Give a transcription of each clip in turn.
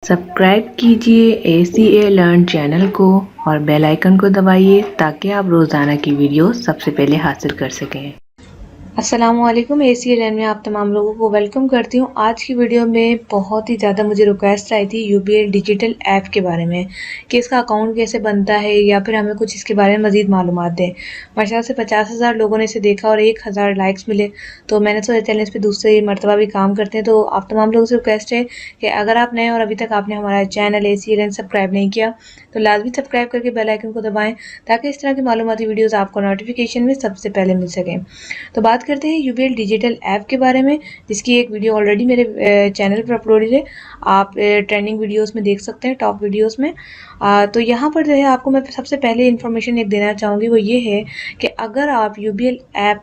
Subscribe कीजिए ACA learn channel को और बेल आइकन को दबाइए ताकि आप रोज़ाना की वीडियो सबसे पहले हासिल कर सकें। अस्सलामुअलैकुम, ACA लर्न में आप तमाम लोगों को वेलकम करती हूँ। आज की वीडियो में बहुत ही ज़्यादा मुझे रिक्वेस्ट आई थी UBL डिजिटल ऐप के बारे में कि इसका अकाउंट कैसे बनता है या फिर हमें कुछ इसके बारे में मज़ीद मालूमात दें। माशाल्लाह से 50,000 लोगों ने इसे देखा और 1,000 लाइक्स मिले, तो मैंने सोचा चैनल इस पर दूसरी मरतबा भी काम करते हैं। तो आप तमाम लोगों से रिक्वेस्ट है कि अगर आप नए और अभी तक आपने हमारा चैनल ACA लर्न सब्सक्राइब नहीं किया तो लाजमी सब्सक्राइब करके बेल आइकन को दबाएं ताकि इस तरह की मालूमाती वीडियोज़ आपको नोटिफिकेशन में सबसे पहले मिल सकें। तो बात करते हैं UBL डिजिटल ऐप के बारे में, जिसकी एक वीडियो ऑलरेडी मेरे चैनल पर अपलोडेड है। आप ट्रेंडिंग वीडियोस में देख सकते हैं, टॉप वीडियोस में। तो यहाँ पर जो है आपको मैं सबसे पहले इन्फॉर्मेशन एक देना चाहूँगी, वो ये है कि अगर आप UBL ऐप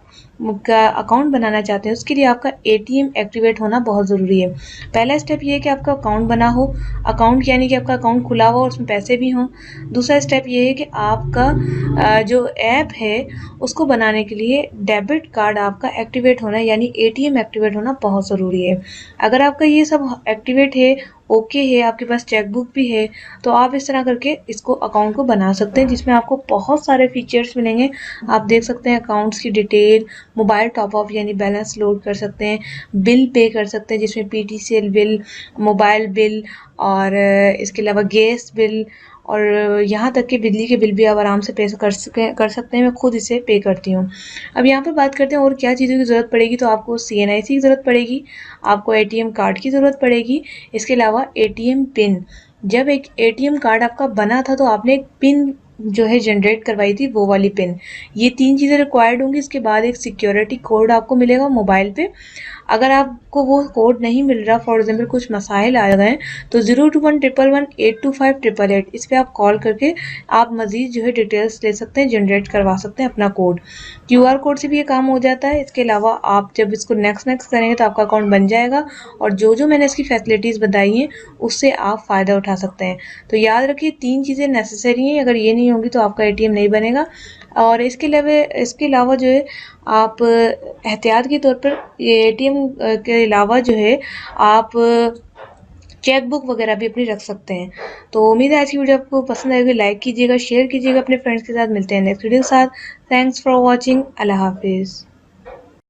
का अकाउंट बनाना चाहते हैं उसके लिए आपका ATM एक्टिवेट होना बहुत ज़रूरी है। पहला स्टेप ये है कि आपका अकाउंट बना हो, अकाउंट यानी कि आपका अकाउंट खुला हो और उसमें पैसे भी हों। दूसरा स्टेप ये है कि आपका जो ऐप है उसको बनाने के लिए डेबिट कार्ड आपका एक्टिवेट होना यानी ATM एक्टिवेट होना बहुत ज़रूरी है। अगर आपका ये सब एक्टिवेट है, ओके है, आपके पास चेकबुक भी है, तो आप इस तरह करके इसको अकाउंट को बना सकते हैं, जिसमें आपको बहुत सारे फीचर्स मिलेंगे। आप देख सकते हैं अकाउंट्स की डिटेल, मोबाइल टॉप अप यानी बैलेंस लोड कर सकते हैं, बिल पे कर सकते हैं जिसमें PTCL बिल, मोबाइल बिल और इसके अलावा गैस बिल और यहाँ तक कि बिजली के बिल भी आप आराम से पे कर सकते हैं। मैं खुद इसे पे करती हूँ। अब यहाँ पर बात करते हैं और क्या चीज़ों की ज़रूरत पड़ेगी। तो आपको CNIC की ज़रूरत पड़ेगी, आपको ATM कार्ड की ज़रूरत पड़ेगी, इसके अलावा ATM पिन। जब एक ATM कार्ड आपका बना था तो आपने एक पिन जो है जनरेट करवाई थी, वो वाली पिन। ये 3 चीज़ें रिक्वायर्ड होंगी। इसके बाद एक सिक्योरिटी कोड आपको मिलेगा मोबाइल पे। अगर आपको वो कोड नहीं मिल रहा, फॉर एग्जाम्पल कुछ मसाइल आ गए, तो 02111825888 इस पर आप कॉल करके आप मज़ीद जो है डिटेल्स ले सकते हैं, जनरेट करवा सकते हैं अपना कोड। QR कोड से भी ये काम हो जाता है। इसके अलावा आप जब इसको नेक्स्ट करेंगे तो आपका अकाउंट बन जाएगा और जो मैंने इसकी फैसिलिटीज़ बताई हैं उससे आप फ़ायदा उठा सकते हैं। तो याद रखिए 3 चीज़ें नेसेसरी हैं, अगर ये नहीं होंगी तो आपका ATM नहीं बनेगा। और इसके अलावा जो है आप एहतियात के तौर पर ATM के अलावा जो है आप चेक बुक वगैरह भी अपनी रख सकते हैं। तो उम्मीद है आज की वीडियो आपको पसंद आएगी। लाइक कीजिएगा, शेयर कीजिएगा अपने फ्रेंड्स के साथ। मिलते हैं नेक्स्ट वीडियो के साथ। Thanks for watching. अल्लाह हाफिज़।